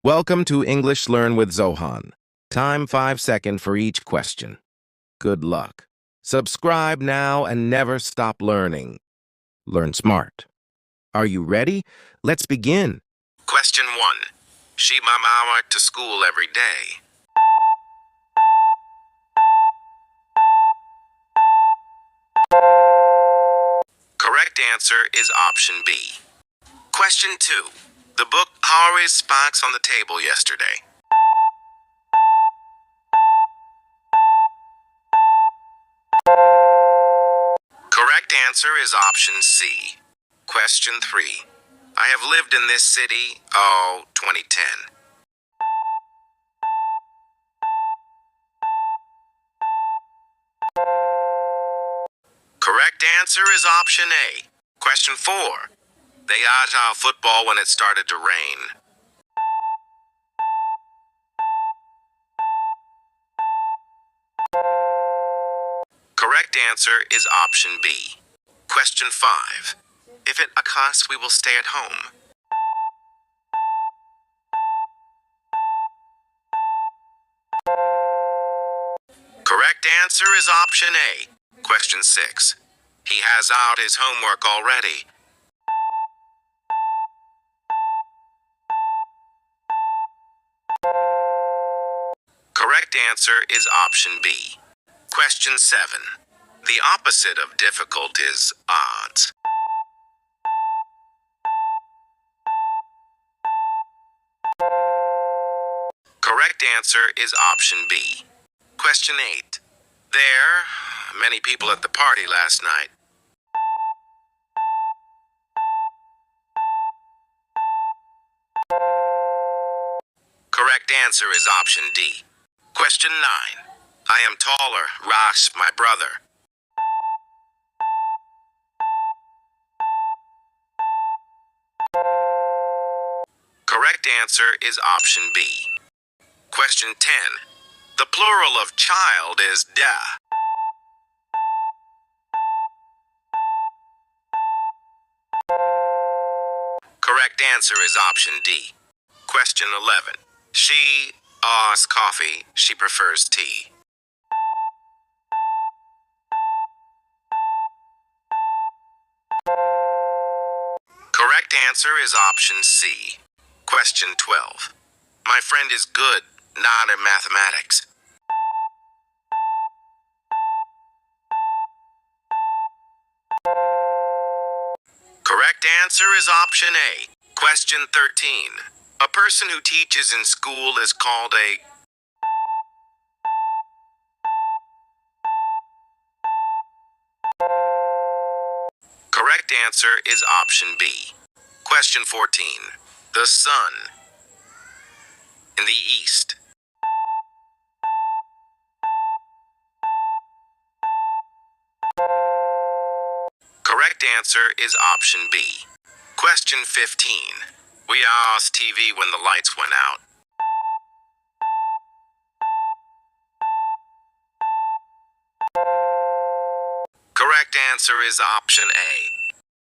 Welcome to English Learn with Zohan. Time 5 seconds for each question. Good luck. Subscribe now and never stop learning. Learn smart. Are you ready? Let's begin. Question 1. She mama to school every day. Correct answer is option B. Question 2. The book always spikes on the table yesterday. Correct answer is option C. Question 3. I have lived in this city, 2010. Correct answer is option A. Question 4. They agile football when it started to rain. Correct answer is option B. Question 5. If it accosts, we will stay at home. Correct answer is option A. Question 6. He has out his homework already. Correct answer is option B. Question 7. The opposite of difficult is odds. Correct answer is option B. Question 8. There, many people at the party last night. Correct answer is option D. Question 9. I am taller, Ross, my brother. Correct answer is option B. Question 10. The plural of child is da. Correct answer is option D. Question 11. She us coffee, she prefers tea. Correct answer is option C. Question 12. My friend is good, not in mathematics. Correct answer is option A. Question 13. A person who teaches in school is called a... Correct answer is option B. Question 14. The sun. In the east. Correct answer is option B. Question 15. We asked TV when the lights went out. Correct answer is option A.